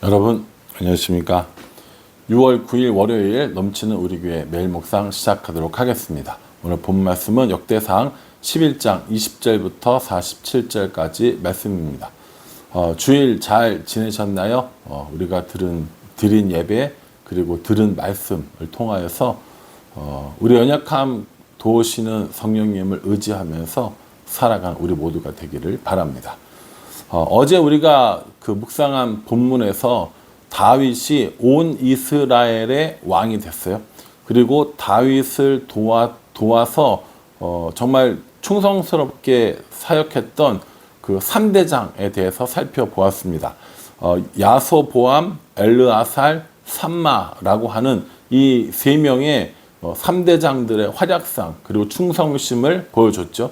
여러분 안녕하십니까. 6월 9일 월요일 넘치는 우리 교회 매일 묵상 시작하도록 하겠습니다. 오늘 본 말씀은 역대상 11장 20절부터 47절까지 말씀입니다. 주일 잘 지내셨나요? 우리가 드린 예배 그리고 들은 말씀을 통하여서 우리 연약함 도우시는 성령님을 의지하면서 살아가는 우리 모두가 되기를 바랍니다. 어제 우리가 그 묵상한 본문에서 다윗이 온 이스라엘의 왕이 됐어요. 그리고 다윗을 도와서 정말 충성스럽게 사역했던 그 3대장에 대해서 살펴보았습니다. 야소보암, 엘르아살, 삼마라고 하는 이 세 명의 3대장들의 활약상 그리고 충성심을 보여줬죠.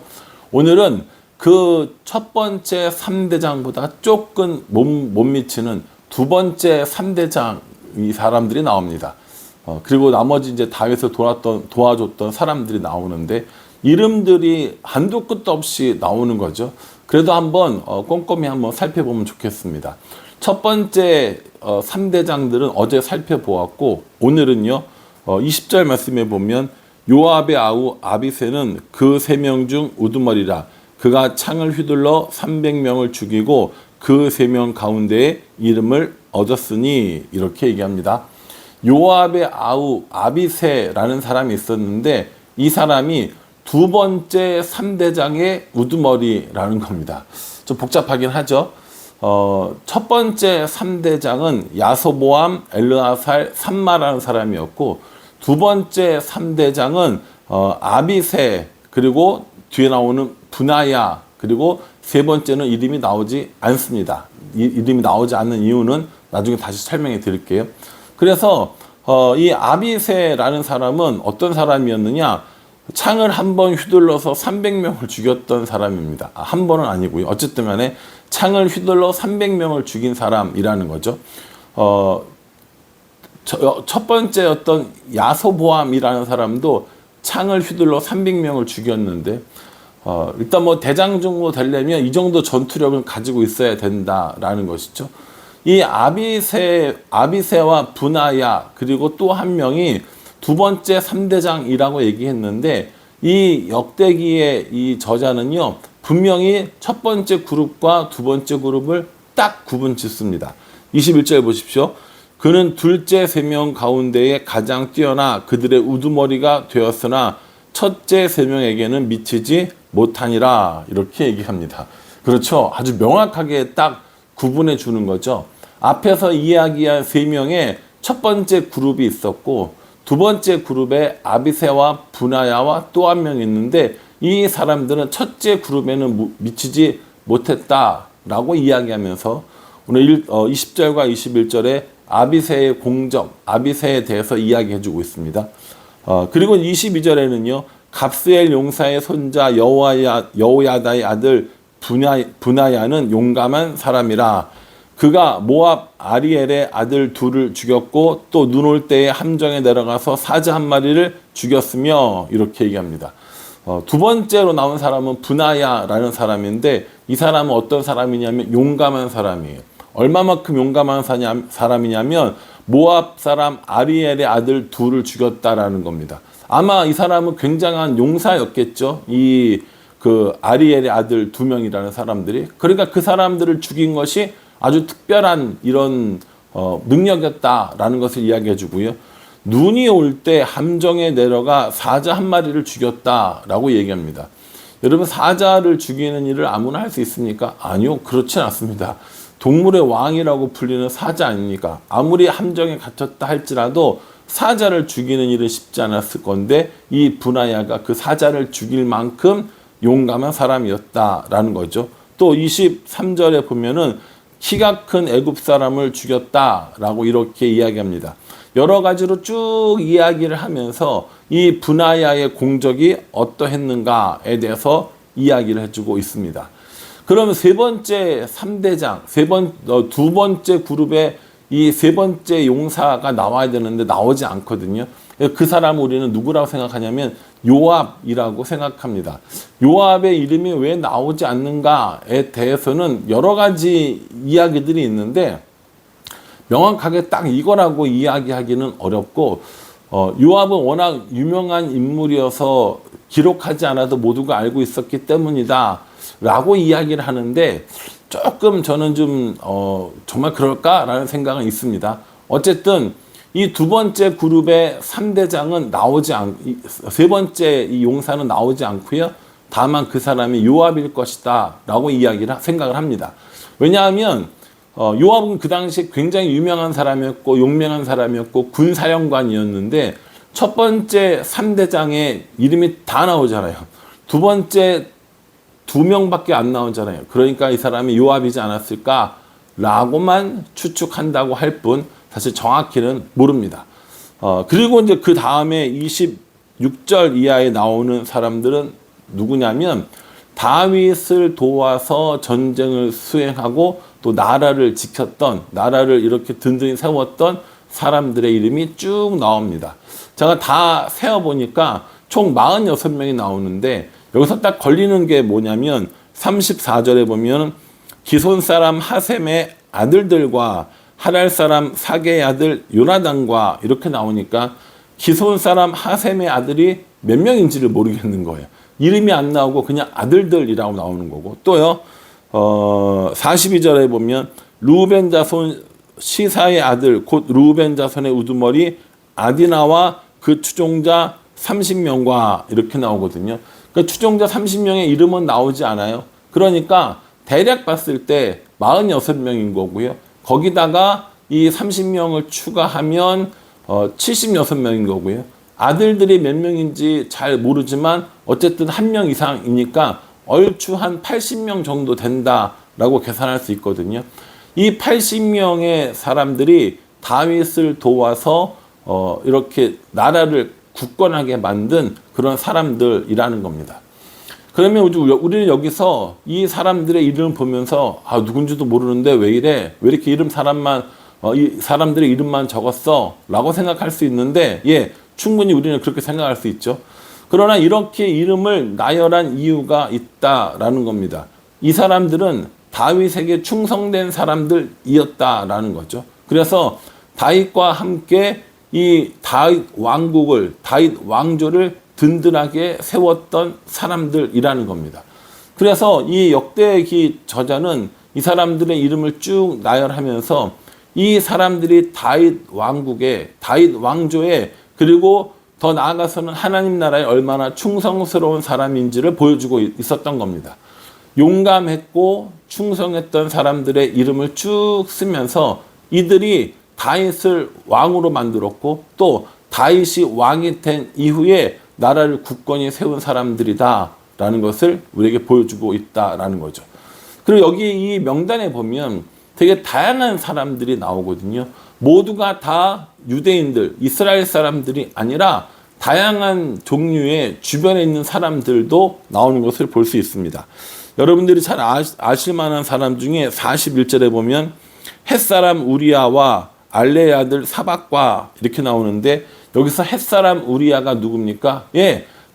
오늘은 그 첫 번째 3대장보다 조금 못 미치는 두 번째 3대장 이 사람들이 나옵니다. 그리고 나머지 이제 다윗을 도와줬던 사람들이 나오는데 이름들이 한두 끝도 없이 나오는 거죠. 그래도 한번 꼼꼼히 한번 살펴보면 좋겠습니다. 첫 번째 3대장들은 어제 살펴보았고 오늘은요 20절 말씀에 보면 요압의 아우 아비새는 그 3명 중 우두머리라. 그가 창을 휘둘러 300명을 죽이고 그 3명 가운데에 이름을 얻었으니 이렇게 얘기합니다. 요압의 아우 아비새라는 사람이 있었는데 이 사람이 두 번째 3대장의 우두머리라는 겁니다. 좀 복잡하긴 하죠. 첫 번째 3대장은 야소보암, 엘르아살, 삼마라는 사람이었고 두 번째 3대장은 아비새 그리고 뒤에 나오는 분하야 그리고 세 번째는 이름이 나오지 않습니다. 이름이 나오지 않는 이유는 나중에 다시 설명해 드릴게요. 그래서 이 아비새라는 사람은 어떤 사람이었느냐? 창을 한 번 휘둘러서 300명을 죽였던 사람입니다. 한 번은 아니고요. 어쨌든 간에 창을 휘둘러 300명을 죽인 사람이라는 거죠. 첫 번째 어떤 야소보암이라는 사람도 창을 휘둘러 300명을 죽였는데 일단 뭐 대장 정도 되려면 이 정도 전투력을 가지고 있어야 된다라는 것이죠. 이 아비새와 분하야 그리고 또 한 명이 두 번째 3대장이라고 얘기했는데 이 역대기의 이 저자는요 분명히 첫 번째 그룹과 두 번째 그룹을 딱 구분 짓습니다. 21절 보십시오. 그는 둘째 3명 가운데에 가장 뛰어나 그들의 우두머리가 되었으나 첫째 3명에게는 미치지 못하니라 이렇게 얘기합니다. 그렇죠. 아주 명확하게 딱 구분해 주는 거죠. 앞에서 이야기한 3명의 첫 번째 그룹이 있었고 두 번째 그룹에 아비새와 분하야와 또 한 명 있는데 이 사람들은 첫째 그룹에는 미치지 못했다라고 이야기하면서 오늘 20절과 21절에 아비새의 공적, 아비새에 대해서 이야기해 주고 있습니다. 그리고 22절에는요. 갑스엘 용사의 손자 여호야다의 아들 분하야는 용감한 사람이라. 그가 모압 아리엘의 아들 둘을 죽였고 또 눈 올 때에 함정에 내려가서 사자 한 마리를 죽였으며 이렇게 얘기합니다. 두 번째로 나온 사람은 분하야라는 사람인데 이 사람은 어떤 사람이냐면 용감한 사람이에요. 얼마만큼 용감한 사람이냐면 모압 사람 아리엘의 아들 둘을 죽였다라는 겁니다. 아마 이 사람은 굉장한 용사였겠죠. 그 아리엘의 아들 2명이라는 사람들이. 그러니까 그 사람들을 죽인 것이 아주 특별한 이런 능력이었다라는 것을 이야기해 주고요. 눈이 올 때 함정에 내려가 사자 한 마리를 죽였다라고 얘기합니다. 여러분 사자를 죽이는 일을 아무나 할 수 있습니까? 아니요. 그렇진 않습니다. 동물의 왕이라고 불리는 사자 아닙니까? 아무리 함정에 갇혔다 할지라도 사자를 죽이는 일은 쉽지 않았을 건데 이 분하야가 그 사자를 죽일 만큼 용감한 사람이었다라는 거죠. 또 23절에 보면은 키가 큰 애굽 사람을 죽였다라고 이렇게 이야기합니다. 여러 가지로 쭉 이야기를 하면서 이 분하야의 공적이 어떠했는가에 대해서 이야기를 해주고 있습니다. 그러면 세 번째 3대장, 두 번째 그룹에 이 세 번째 용사가 나와야 되는데 나오지 않거든요. 그 사람 우리는 누구라고 생각하냐면 요압이라고 생각합니다. 요압의 이름이 왜 나오지 않는가에 대해서는 여러 가지 이야기들이 있는데 명확하게 딱 이거라고 이야기하기는 어렵고 요압은 워낙 유명한 인물이어서 기록하지 않아도 모두가 알고 있었기 때문이다 라고 이야기를 하는데 조금 저는 좀 정말 그럴까라는 생각은 있습니다. 어쨌든 이 두 번째 그룹의 3대장은 세 번째 이 용사는 나오지 않고요. 다만 그 사람이 요압일 것이다 라고 생각을 합니다. 왜냐하면 요압은 그 당시에 굉장히 유명한 사람이었고 용맹한 사람이었고 군사령관이었는데 첫 번째 3대장의 이름이 다 나오잖아요. 두 번째 2명밖에 안 나오잖아요. 그러니까 이 사람이 요압이지 않았을까라고만 추측한다고 할 뿐 사실 정확히는 모릅니다. 그리고 이제 그 다음에 26절 이하에 나오는 사람들은 누구냐면 다윗을 도와서 전쟁을 수행하고 또 나라를 지켰던, 나라를 이렇게 든든히 세웠던 사람들의 이름이 쭉 나옵니다. 제가 다 세어보니까 총 46명이 나오는데 여기서 딱 걸리는 게 뭐냐면 34절에 보면 기손 사람 하셈의 아들들과 하랄 사람 사게의 아들 요나단과 이렇게 나오니까 기손 사람 하셈의 아들이 몇 명인지를 모르겠는 거예요. 이름이 안 나오고 그냥 아들들이라고 나오는 거고 또요 42절에 보면 루벤 자손 시사의 아들 곧 루벤 자손의 우두머리 아디나와 그 추종자 30명과 이렇게 나오거든요. 그 추종자 30명의 이름은 나오지 않아요. 그러니까 대략 봤을 때 46명인 거고요. 거기다가 이 30명을 추가하면 76명인 거고요. 아들들이 몇 명인지 잘 모르지만 어쨌든 한 명 이상이니까 얼추 한 80명 정도 된다라고 계산할 수 있거든요. 이 80명의 사람들이 다윗을 도와서 이렇게 나라를 굳건하게 만든 그런 사람들이라는 겁니다. 그러면 우리는 여기서 이 사람들의 이름을 보면서 누군지도 모르는데 왜 이래? 왜 이렇게 이 사람들의 이름만 적었어? 라고 생각할 수 있는데 충분히 우리는 그렇게 생각할 수 있죠. 그러나 이렇게 이름을 나열한 이유가 있다라는 겁니다. 이 사람들은 다윗에게 충성된 사람들이었다라는 거죠. 그래서 다윗과 함께 이 다윗 왕국을, 다윗 왕조를 든든하게 세웠던 사람들이라는 겁니다. 그래서 이 역대기 저자는 이 사람들의 이름을 쭉 나열하면서 이 사람들이 다윗 왕국에, 다윗 왕조에 그리고 더 나아가서는 하나님 나라에 얼마나 충성스러운 사람인지를 보여주고 있었던 겁니다. 용감했고 충성했던 사람들의 이름을 쭉 쓰면서 이들이 다윗을 왕으로 만들었고 또 다윗이 왕이 된 이후에 나라를 굳건히 세운 사람들이다라는 것을 우리에게 보여주고 있다라는 거죠. 그리고 여기 이 명단에 보면 되게 다양한 사람들이 나오거든요. 모두가 다 유대인들, 이스라엘 사람들이 아니라 다양한 종류의 주변에 있는 사람들도 나오는 것을 볼 수 있습니다. 여러분들이 잘 아실 만한 사람 중에 41절에 보면 햇사람 우리아와 알레의 아들 사박과 이렇게 나오는데 여기서 햇사람 우리아가 누굽니까?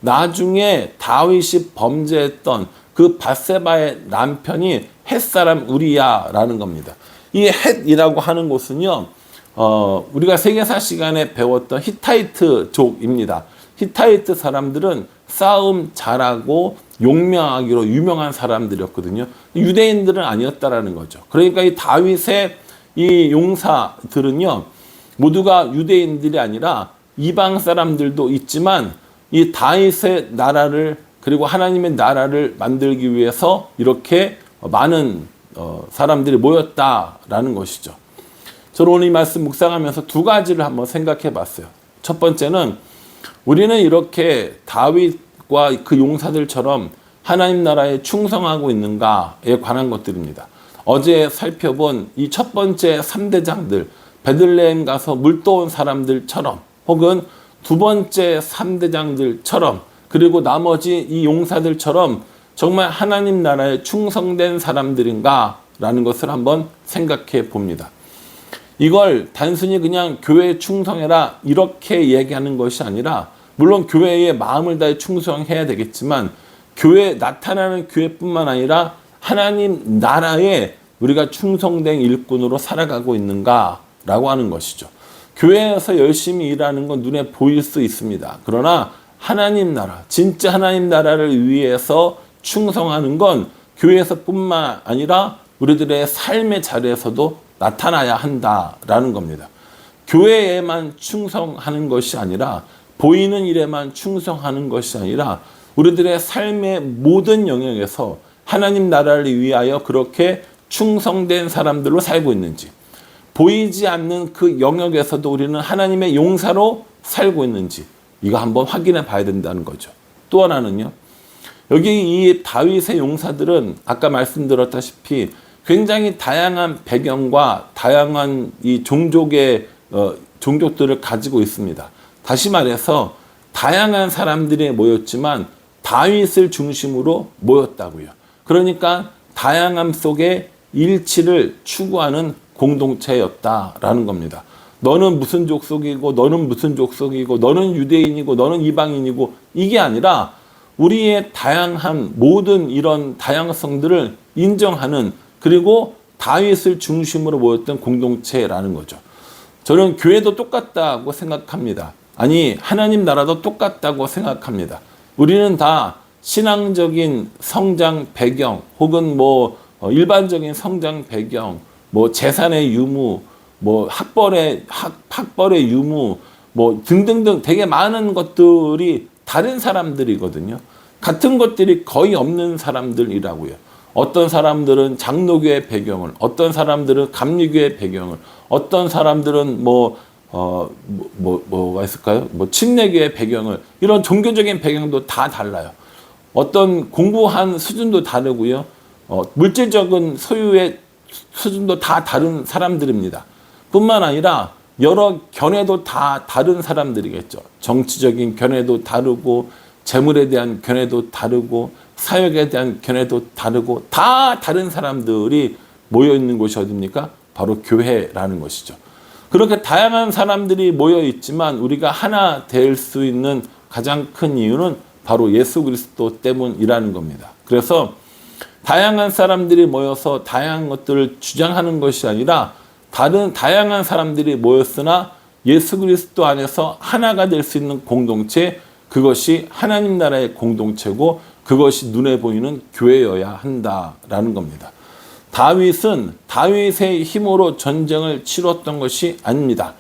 나중에 다윗이 범죄했던 그 밧세바의 남편이 햇사람 우리아라는 겁니다. 이 햇이라고 하는 곳은요, 우리가 세계사 시간에 배웠던 히타이트족입니다. 히타이트 사람들은 싸움 잘하고 용맹하기로 유명한 사람들이었거든요. 유대인들은 아니었다라는 거죠. 그러니까 이 다윗의 이 용사들은요, 모두가 유대인들이 아니라 이방 사람들도 있지만 이 다윗의 나라를 그리고 하나님의 나라를 만들기 위해서 이렇게 많은 사람들이 모였다라는 것이죠. 저는 오늘 이 말씀 묵상하면서 두 가지를 한번 생각해 봤어요. 첫 번째는 우리는 이렇게 다윗과 그 용사들처럼 하나님 나라에 충성하고 있는가에 관한 것들입니다. 어제 살펴본 이 첫 번째 3대장들, 베들레헴 가서 물 떠온 사람들처럼 혹은 두 번째 3대장들처럼 그리고 나머지 이 용사들처럼 정말 하나님 나라에 충성된 사람들인가라는 것을 한번 생각해 봅니다. 이걸 단순히 그냥 교회에 충성해라 이렇게 얘기하는 것이 아니라 물론 교회에 마음을 다해 충성해야 되겠지만 교회에 나타나는 교회뿐만 아니라 하나님 나라에 우리가 충성된 일꾼으로 살아가고 있는가 라고 하는 것이죠. 교회에서 열심히 일하는 건 눈에 보일 수 있습니다. 그러나 하나님 나라, 진짜 하나님 나라를 위해서 충성하는 건 교회에서뿐만 아니라 우리들의 삶의 자리에서도 나타나야 한다라는 겁니다. 교회에만 충성하는 것이 아니라 보이는 일에만 충성하는 것이 아니라 우리들의 삶의 모든 영역에서 하나님 나라를 위하여 그렇게 충성된 사람들로 살고 있는지, 보이지 않는 그 영역에서도 우리는 하나님의 용사로 살고 있는지 이거 한번 확인해 봐야 된다는 거죠. 또 하나는요. 여기 이 다윗의 용사들은 아까 말씀드렸다시피 굉장히 다양한 배경과 다양한 이 종족들을 가지고 있습니다. 다시 말해서 다양한 사람들이 모였지만 다윗을 중심으로 모였다고요. 그러니까 다양함 속에 일치를 추구하는 공동체였다라는 겁니다. 너는 무슨 족속이고 너는 무슨 족속이고 너는 유대인이고 너는 이방인이고 이게 아니라 우리의 다양한 모든 이런 다양성들을 인정하는, 그리고 다윗을 중심으로 모였던 공동체라는 거죠. 저는 교회도 똑같다고 생각합니다. 아니, 하나님 나라도 똑같다고 생각합니다. 우리는 다 신앙적인 성장 배경, 혹은 일반적인 성장 배경, 재산의 유무, 학벌의 유무, 등등등 되게 많은 것들이 다른 사람들이거든요. 같은 것들이 거의 없는 사람들이라고요. 어떤 사람들은 장로교의 배경을, 어떤 사람들은 감리교의 배경을, 어떤 사람들은 뭐가 있을까요? 침례교의 배경을, 이런 종교적인 배경도 다 달라요. 어떤 공부한 수준도 다르고요. 물질적인 소유의 수준도 다 다른 사람들입니다. 뿐만 아니라 여러 견해도 다 다른 사람들이겠죠. 정치적인 견해도 다르고, 재물에 대한 견해도 다르고, 사역에 대한 견해도 다르고, 다 다른 사람들이 모여 있는 곳이 어디입니까? 바로 교회라는 것이죠. 그렇게 다양한 사람들이 모여 있지만 우리가 하나 될 수 있는 가장 큰 이유는 바로 예수 그리스도 때문이라는 겁니다. 그래서 다양한 사람들이 모여서 다양한 것들을 주장하는 것이 아니라 다양한 사람들이 모였으나 예수 그리스도 안에서 하나가 될 수 있는 공동체, 그것이 하나님 나라의 공동체고 그것이 눈에 보이는 교회여야 한다라는 겁니다. 다윗은 다윗의 힘으로 전쟁을 치렀던 것이 아닙니다.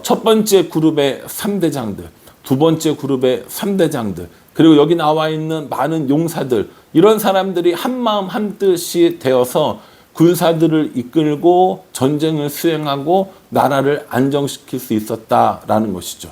첫 번째 그룹의 3대장들, 두 번째 그룹의 3대장들, 그리고 여기 나와 있는 많은 용사들, 이런 사람들이 한마음 한뜻이 되어서 군사들을 이끌고 전쟁을 수행하고 나라를 안정시킬 수 있었다라는 것이죠.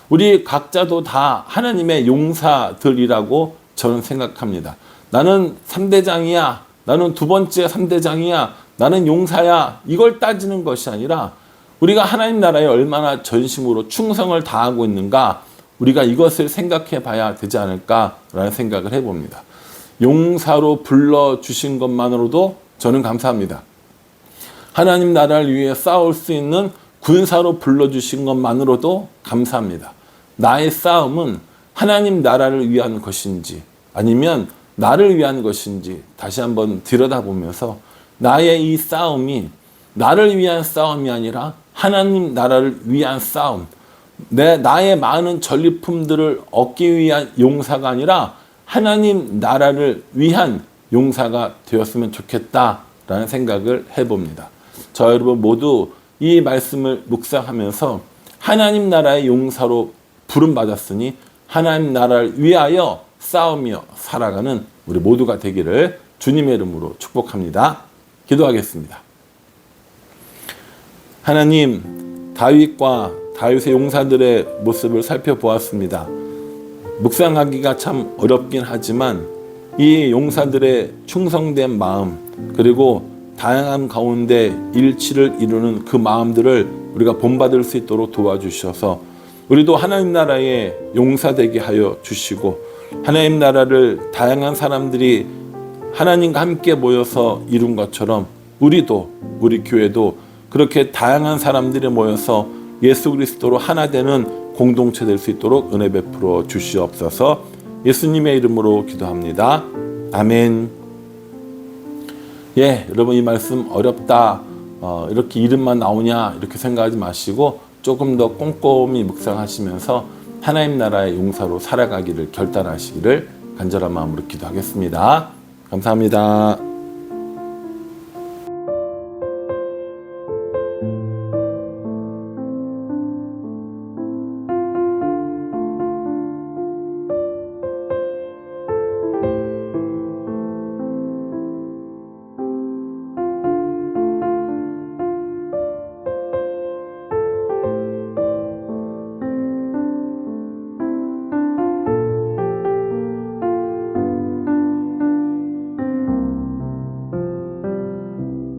우리 각자도 다 하나님의 용사들이라고 저는 생각합니다. 나는 3대장이야. 나는 두 번째 3대장이야. 나는 용사야. 이걸 따지는 것이 아니라 우리가 하나님 나라에 얼마나 전심으로 충성을 다하고 있는가, 우리가 이것을 생각해 봐야 되지 않을까라는 생각을 해봅니다. 용사로 불러주신 것만으로도 저는 감사합니다. 하나님 나라를 위해 싸울 수 있는 군사로 불러주신 것만으로도 감사합니다. 나의 싸움은 하나님 나라를 위한 것인지 아니면 나를 위한 것인지 다시 한번 들여다보면서 나의 이 싸움이 나를 위한 싸움이 아니라 하나님 나라를 위한 싸움, 나의 많은 전리품들을 얻기 위한 용사가 아니라 하나님 나라를 위한 용사가 되었으면 좋겠다라는 생각을 해봅니다. 저 여러분 모두 이 말씀을 묵상하면서 하나님 나라의 용사로 부름받았으니 하나님 나라를 위하여 싸우며 살아가는 우리 모두가 되기를 주님의 이름으로 축복합니다. 기도하겠습니다. 하나님, 다윗과 다윗의 용사들의 모습을 살펴보았습니다. 묵상하기가 참 어렵긴 하지만 이 용사들의 충성된 마음, 그리고 다양한 가운데 일치를 이루는 그 마음들을 우리가 본받을 수 있도록 도와주셔서 우리도 하나님 나라의 용사 되게 하여 주시고, 하나님 나라를 다양한 사람들이 하나님과 함께 모여서 이룬 것처럼 우리도, 우리 교회도 그렇게 다양한 사람들이 모여서 예수 그리스도로 하나 되는 공동체 될 수 있도록 은혜 베풀어 주시옵소서. 예수님의 이름으로 기도합니다. 아멘. 여러분 이 말씀 어렵다, 이렇게 이름만 나오냐 이렇게 생각하지 마시고 조금 더 꼼꼼히 묵상하시면서 하나님 나라의 용사로 살아가기를 결단하시기를 간절한 마음으로 기도하겠습니다. 감사합니다.